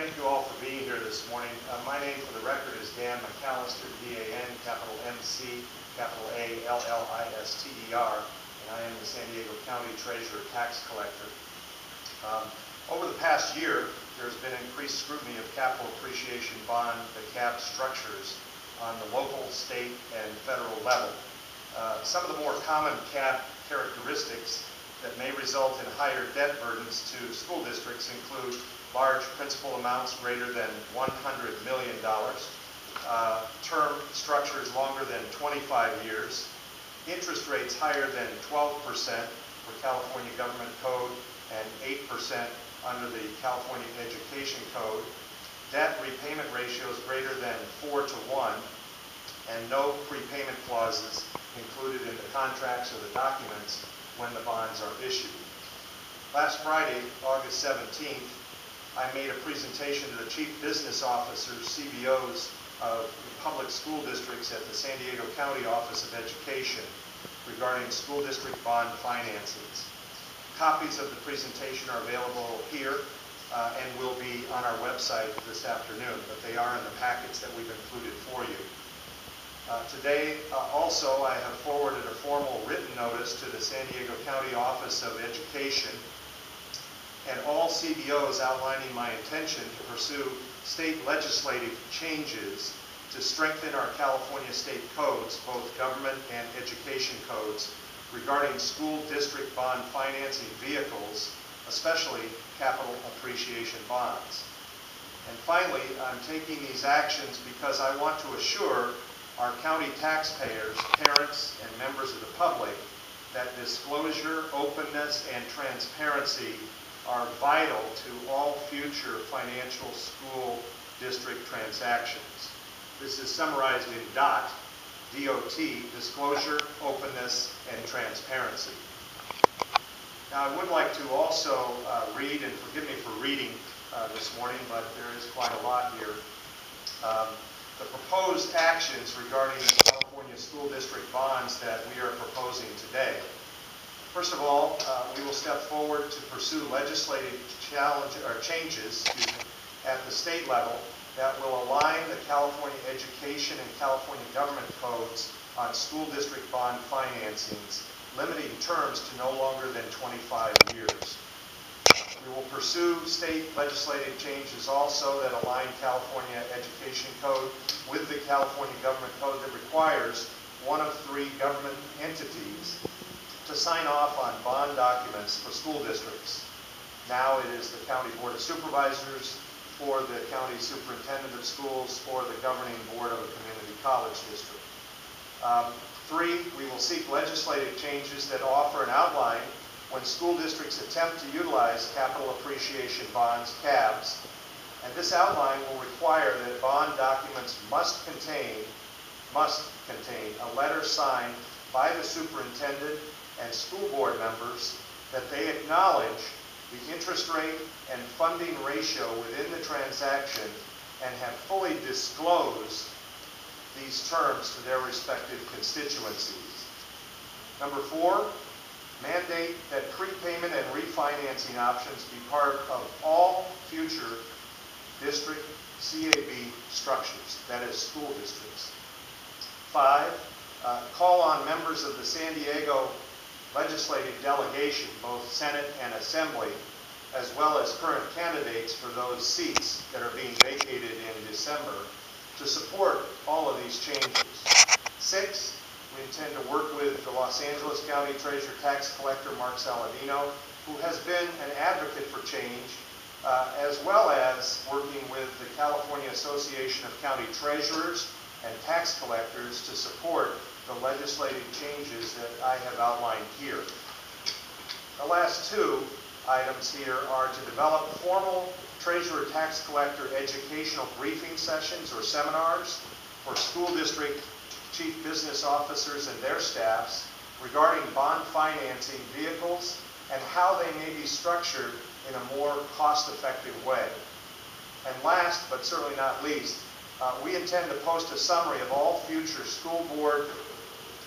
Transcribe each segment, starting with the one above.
Thank you all for being here this morning. My name for the record is Dan McAllister, D-A-N, capital M-C, capital A-L-L-I-S-T-E-R, and I am the San Diego County Treasurer Tax Collector. Over the past year, there's been increased scrutiny of capital appreciation bond, the CAB structures, on the local, state, and federal level. Some of the more common CAB characteristics that may result in higher debt burdens to school districts include large principal amounts greater than $100 million, term structures longer than 25 years, interest rates higher than 12% for California Government Code and 8% under the California Education Code, debt repayment ratios greater than 4 to 1, and no prepayment clauses included in the contracts or the documents when the bonds are issued. Last Friday, August 17th, I made a presentation to the Chief Business Officers, CBOs, of public school districts at the San Diego County Office of Education regarding school district bond financings. Copies of the presentation are available here and will be on our website this afternoon, but they are in the packets that we've included for you. Today, also, I have forwarded a formal written notice to the San Diego County Office of Education and all CBOs outlining my intention to pursue state legislative changes to strengthen our California state codes, both government and education codes, regarding school district bond financing vehicles, especially capital appreciation bonds. And finally, I'm taking these actions because I want to assure our county taxpayers, parents, and members of the public that disclosure, openness, and transparency are vital to all future financial school district transactions. This is summarized in DOT, D-O-T, disclosure, openness, and transparency. Now, I would like to also read, and forgive me for reading this morning, but there is quite a lot here. The proposed actions regarding the California school district bonds that we are proposing today. First of all, we will step forward to pursue legislative changes at the state level that will align the California Education and California Government codes on school district bond financings, limiting terms to no longer than 25 years. We will pursue state legislative changes also that align California Education Code with the California Government Code that requires one of 3 government entities to sign off on bond documents for school districts. Now it is the County Board of Supervisors, or the County Superintendent of Schools, or the Governing Board of a Community College District. 3, we will seek legislative changes that offer an outline when school districts attempt to utilize capital appreciation bonds, CABs, and this outline will require that bond documents must contain a letter signed by the superintendent and school board members that they acknowledge the interest rate and funding ratio within the transaction and have fully disclosed these terms to their respective constituencies. Number 4, mandate that prepayment and refinancing options be part of all future district CAB structures, that is, school districts. 5, call on members of the San Diego legislative delegation, both Senate and Assembly, as well as current candidates for those seats that are being vacated in December, to support all of these changes. 6, we intend to work with the Los Angeles County Treasurer Tax Collector Mark Saladino, who has been an advocate for change, as well as working with the California Association of County Treasurers and Tax Collectors to support the legislative changes that I have outlined here. The last 2 items here are to develop formal Treasurer Tax Collector educational briefing sessions or seminars for school district chief business officers and their staffs regarding bond financing vehicles and how they may be structured in a more cost-effective way. And last, but certainly not least, we intend to post a summary of all future school board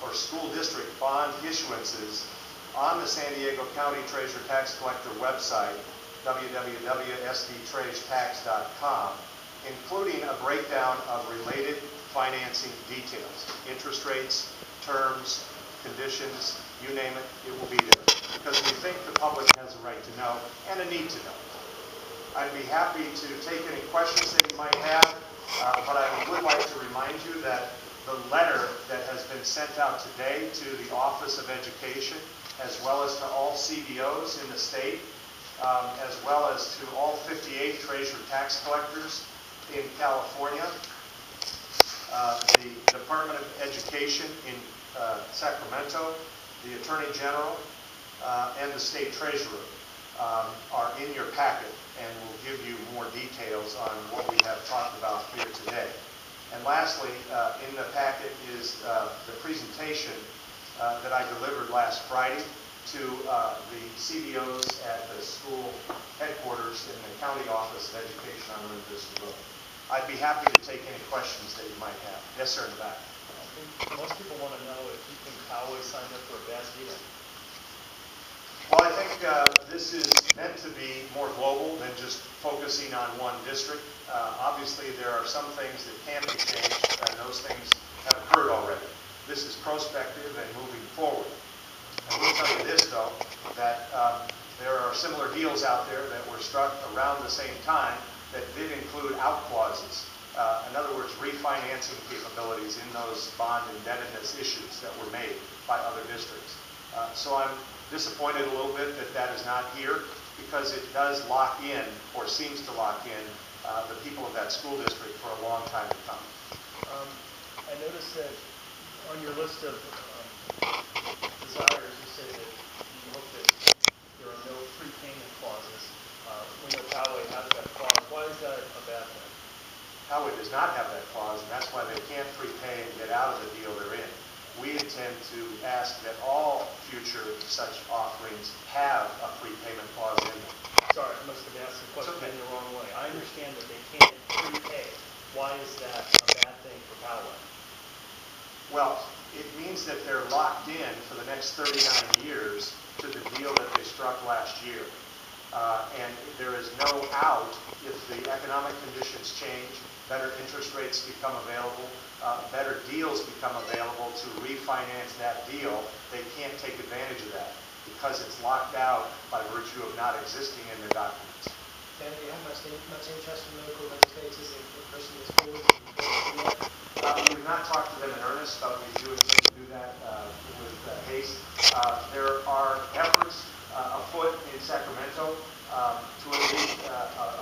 or school district bond issuances on the San Diego County Treasurer Tax Collector website www.sdtragetax.com, including a breakdown of related financing details, interest rates, terms, conditions, you name it, it will be there. Because we think the public has a right to know and a need to know. I'd be happy to take any questions that you might have, but I would like to remind you that the letter that has been sent out today to the Office of Education, as well as to all CBOs in the state, as well as to all 58 treasurer tax collectors in California, the Department of Education in Sacramento, the Attorney General, and the State Treasurer are in your packet and will give you more details on what we have talked about here today. And lastly, in the packet is the presentation that I delivered last Friday to the CBOs at the school headquarters in the County Office of Education on Lynn Vista Road. I'd be happy to take any questions that you might have. Yes, sir, in the back. I think most people want to know if you think Poway signed up for a bad deal. Well, I think this is meant to be more global than just focusing on one district. Obviously, there are some things that can be changed, and those things have occurred already. This is prospective and moving forward. I will tell you this, though, that there are similar deals out there that were struck around the same time that did include out clauses. In other words, refinancing capabilities in those bond indebtedness issues that were made by other districts. So I'm disappointed a little bit that that is not here, because it does lock in, or seems to lock in, the people of that school district for a long time to come. I noticed that on your list of desires, you say that you hope that there are no prepayment clauses. We know Poway has that clause. Why is that a bad thing? Poway does not have that clause, and that's why they can't prepay and get out of the deal they're in. We intend to ask that all future such offerings have a prepayment clause in them. Sorry, I must have asked the question Okay. in the wrong way. I understand that they can't prepay. Why is that a bad thing for Poway? Well, it means that they're locked in for the next 39 years to the deal that they struck last year. And there is no out if the economic conditions change, better interest rates become available, better deals become available to refinance that deal. They can't take advantage of that because it's locked out by virtue of not existing in the documents. Dan, do you have much interest from local legislators in pushing this forward? We've not talked to them in earnest, but we do intend to do that with haste. There are efforts afoot in Sacramento to at least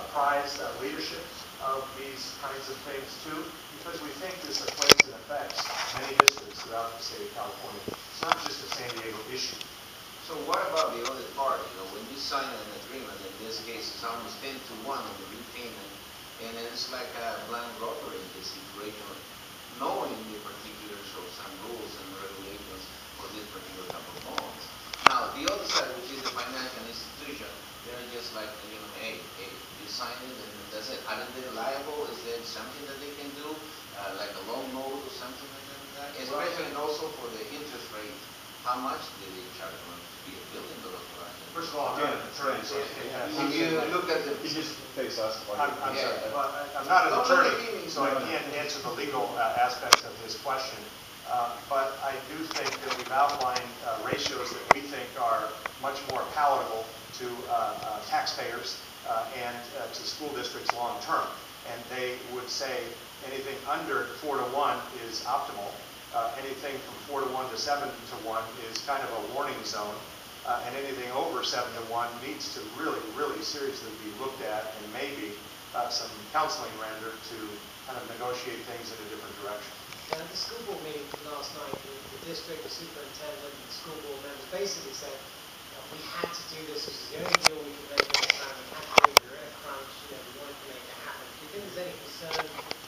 apprise leadership of these kinds of things too, because we think this affects and affects many districts throughout the state of California. It's not just a San Diego issue. So what about the other party? You know, when you sign an agreement, in this case it's almost 10-1 on the repayment, and it's like a blind lottery in this situation, knowing the particulars of some rules and regulations for this particular type of bonds. Now, the other side, which is the financial institution, they're just like, you know, hey, you sign it and that's it. Aren't they liable? Is there something that they can do, like a loan note or something like that? Especially also for the interest rate, how much did they charge them to be $1 billion? First of all, I'm not an attorney, so When you look at the... You just face us. I'm sorry. Well, I'm not an attorney, so I can't answer the legal aspects of this question. But I do think that we've outlined ratios that we think are much more palatable to taxpayers and to school districts long term. And they would say anything under 4-to-1 is optimal. Anything from 4-to-1 to 7-to-1 is kind of a warning zone. And anything over 7-to-1 needs to really, really seriously be looked at, and maybe some counseling rendered to kind of negotiate things in a different direction. At the school board meeting last night, the district, the superintendent, and the school board members basically said we had to do this. This is the only deal we could make at the time. We had to do it. We were in a crunch. You know, we wanted to make it happen. Do you think there's any concern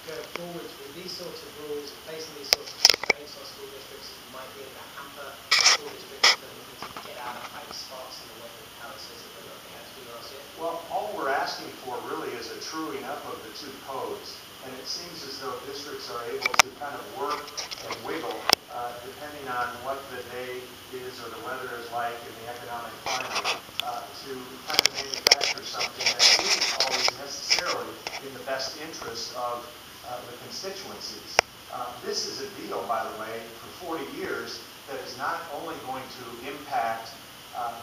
going forwards with these sorts of rules and placing these sorts of constraints on school districts that might be able to hamper school districts that are looking to get out of tight spots in the way that Poway says that they had to do last year? Well, all we're asking for really is a truing up of the two codes. and it seems as though districts are able to kind of work and wiggle depending on what the day is or the weather is like in the economic climate to kind of manufacture something that isn't always necessarily in the best interest of the constituencies. This is a deal, by the way, for 40 years that is not only going to impact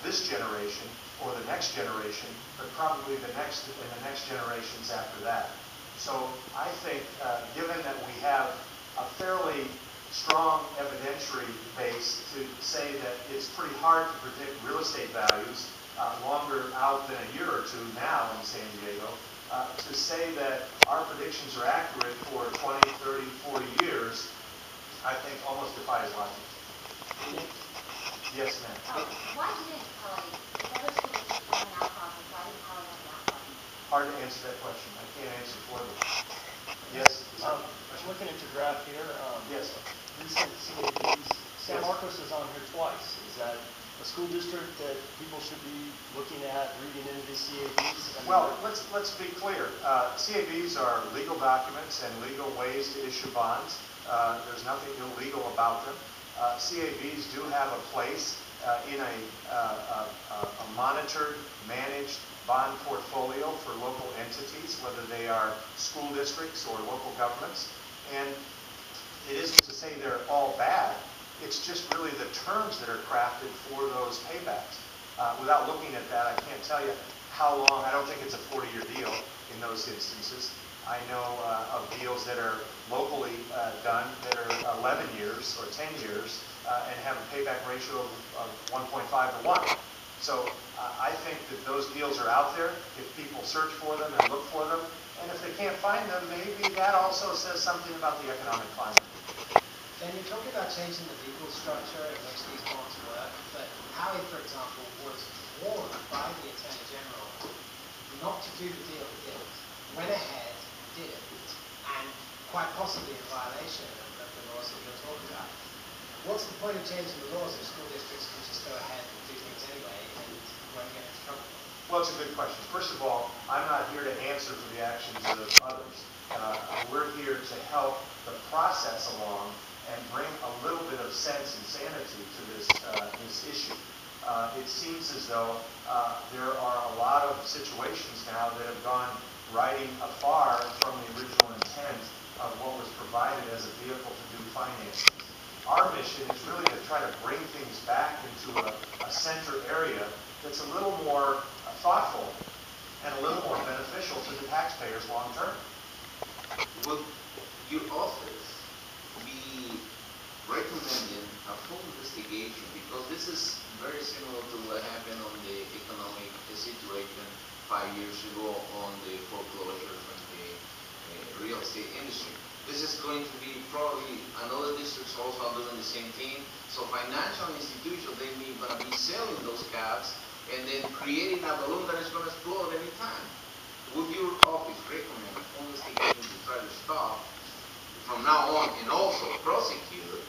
this generation or the next generation, but probably the next and the next generations after that. So I think, given that we have a fairly strong evidentiary base to say that it's pretty hard to predict real estate values longer out than a year or two now in San Diego, to say that our predictions are accurate for 20, 30, 40 years, I think almost defies logic. Yes, ma'am. Why didn't Pele, if other school districts have an out process, why didn't Pele have an out process? Hard to answer that question. I can't answer for them. Yes? Is that a question? Looking at your graph here, Yes. recent CABs, San Marcos is on here twice. Is that a school district that people should be looking at, reading into the CABs? Well, let's be clear. CABs are legal documents and legal ways to issue bonds. There's nothing illegal about them. CABs do have a place in a monitored, managed bond portfolio for local entities, whether they are school districts or local governments. And it isn't to say they're all bad. It's just really the terms that are crafted for those paybacks. Without looking at that, I can't tell you how long. I don't think it's a 40-year deal in those instances. I know of deals that are locally done that are 11 years or 10 years and have a payback ratio of 1.5 to 1. So I think that those deals are out there if people search for them and look for them. And if they can't find them, maybe that also says something about the economic climate. Then you're talking about changing the legal structure in which these bonds work, but Howie, for example, was warned by the Attorney General not to do the deal he did. Went ahead, did it, and quite possibly in violation of the laws that you're talking about. What's the point of changing the laws if school districts can just go ahead and do things anyway and won't get into trouble? Well, it's a good question. First of all, I'm not here to answer for the actions of others. We're here to help the process along and bring a little bit of sense and sanity to this issue. It seems as though there are a lot of situations now that have gone riding afar from the original intent of what was provided as a vehicle to do financing. Our mission is really to try to bring things back into a center area that's a little more thoughtful and a little more beneficial to the taxpayers long term. Would your office be recommending a full investigation, because this is very similar to what happened on the economic situation 5 years ago on the foreclosure from the real estate industry. This is going to be probably another districts also are doing the same thing. So financial institutions, they may going to be selling those caps and then creating a balloon that is going to explode any time. Would your office recommend a full investigation to try to stop from now on and also prosecute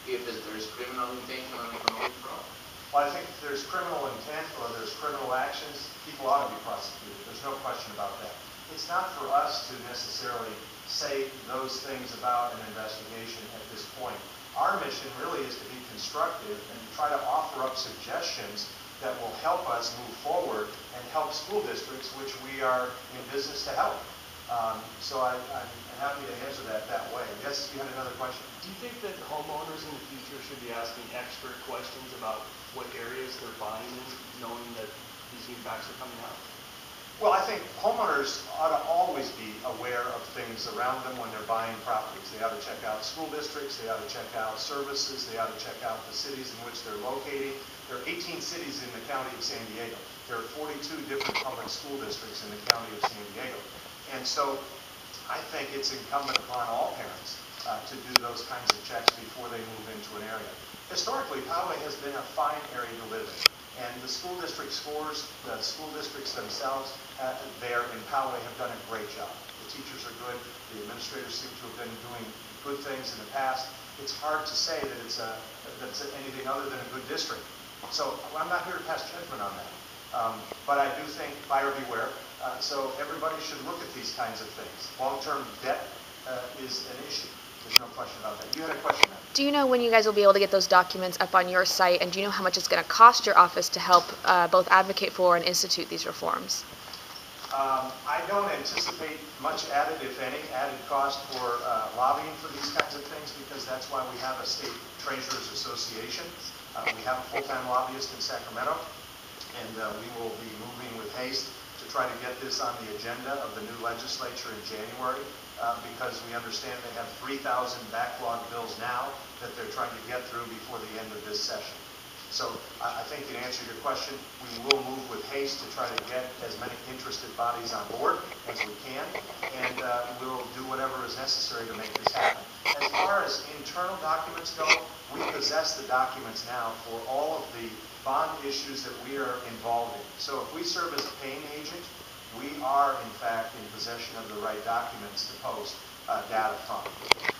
if there is criminal intention on economic fraud? Well, I think if there's criminal intent or there's criminal actions, people ought to be prosecuted. There's no question about that. It's not for us to necessarily say those things about an investigation at this point. Our mission really is to be constructive and to try to offer up suggestions that will help us move forward and help school districts, which we are in business to help. So I'm happy to answer that way. Yes, you had another question? Do you think that homeowners in the future should be asking expert questions about what areas they're buying in, knowing that these new facts are coming out? Well, I think homeowners ought to always be aware of things around them when they're buying properties. They ought to check out school districts, they ought to check out services, they ought to check out the cities in which they're located. There are 18 cities in the county of San Diego. There are 42 different public school districts in the county of San Diego. And so I think it's incumbent upon all parents to do those kinds of checks before they move into an area. Historically, Poway has been a fine area to live in. And the school district scores, the school districts themselves there in Poway have done a great job. The teachers are good. The administrators seem to have been doing good things in the past. It's hard to say that that's anything other than a good district. So I'm not here to pass judgment on that. But I do think buyer beware. So everybody should look at these kinds of things. Long-term debt is an issue. There's no question about that. You had a question, ma'am? Do you know when you guys will be able to get those documents up on your site, and do you know how much it's going to cost your office to help both advocate for and institute these reforms? I don't anticipate much added, if any, added cost for lobbying for these kinds of things, because that's why we have a state treasurers association. We have a full-time lobbyist in Sacramento, and we will be moving with haste to try to get this on the agenda of the new legislature in January, because we understand they have 3,000 backlog bills now that they're trying to get through before the end of this session. So I think in answer to your question, we will move with haste to try to get as many interested bodies on board as we can, and we'll do whatever is necessary to make this happen. As far as internal documents go, we possess the documents now for all of the bond issues that we are involved in. So if we serve as a paying agent, we are in fact in possession of the right documents to post data from.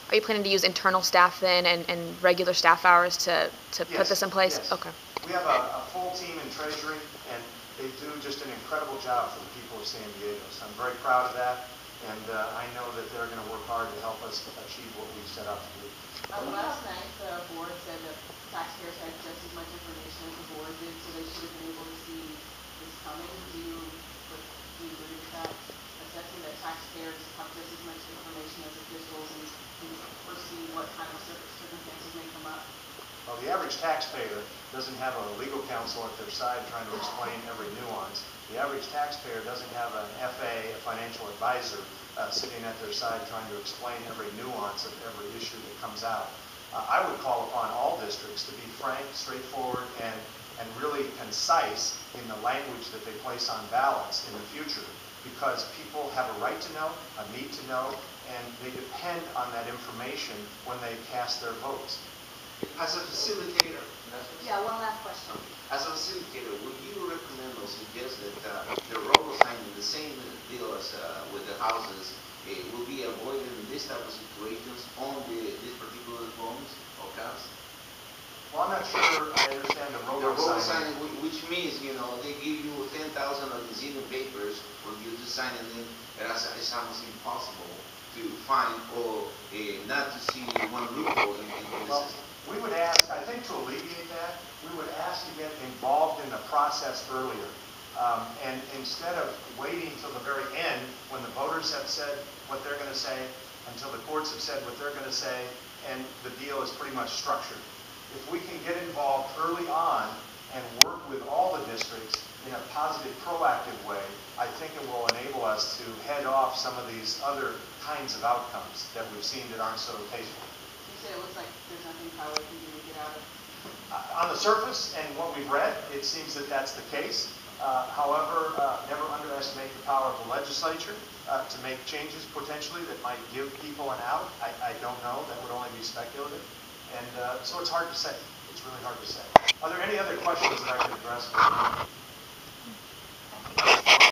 Are you planning to use internal staff then and regular staff hours to put this in place? Yes. Okay. We have a full team in Treasury, and they do just an incredible job for the people of San Diego. So I'm very proud of that, and I know that they're going to work hard to help us achieve what we've set out to do. Last night, the board said that taxpayers had just as much information as the board did, so they should have been able to see this coming. Do you agree with that assessment, that taxpayers have just as much information as officials and can foresee what kind of circumstances may come up? Well, the average taxpayer doesn't have a legal counsel at their side trying to explain every nuance. The average taxpayer doesn't have an FA, a financial advisor, sitting at their side trying to explain every nuance of every issue that comes out. I would call upon all districts to be frank, straightforward, and really concise in the language that they place on ballots in the future, because people have a right to know, a need to know, and they depend on that information when they cast their votes. As a facilitator, Yeah, one last question. as a facilitator, would you recommend or suggest that the robo signing, the same deal as with the houses, will be avoided in this type of situations on these particular phones or cars? Well, I'm not sure I understand the The robo robo signing. signing, which means, they give you 10,000 of the zero papers for you to sign, and then it's almost impossible to find or not to see one loophole in the Well, system. we would ask, I think to alleviate that, we would ask to get involved in the process earlier. And instead of waiting till the very end, when the voters have said what they're going to say, until the courts have said what they're going to say, and the deal is pretty much structured. If we can get involved early on and work with all the districts in a positive, proactive way, I think it will enable us to head off some of these other kinds of outcomes that we've seen that aren't so tasteful. You said it looks like there's nothing Tyler can do to get out of it. On the surface, and what we've read, it seems that that's the case. However, never underestimate the power of the legislature to make changes potentially that might give people an out. I don't know. That would only be speculative. And so it's hard to say. It's really hard to say. Are there any other questions that I could address?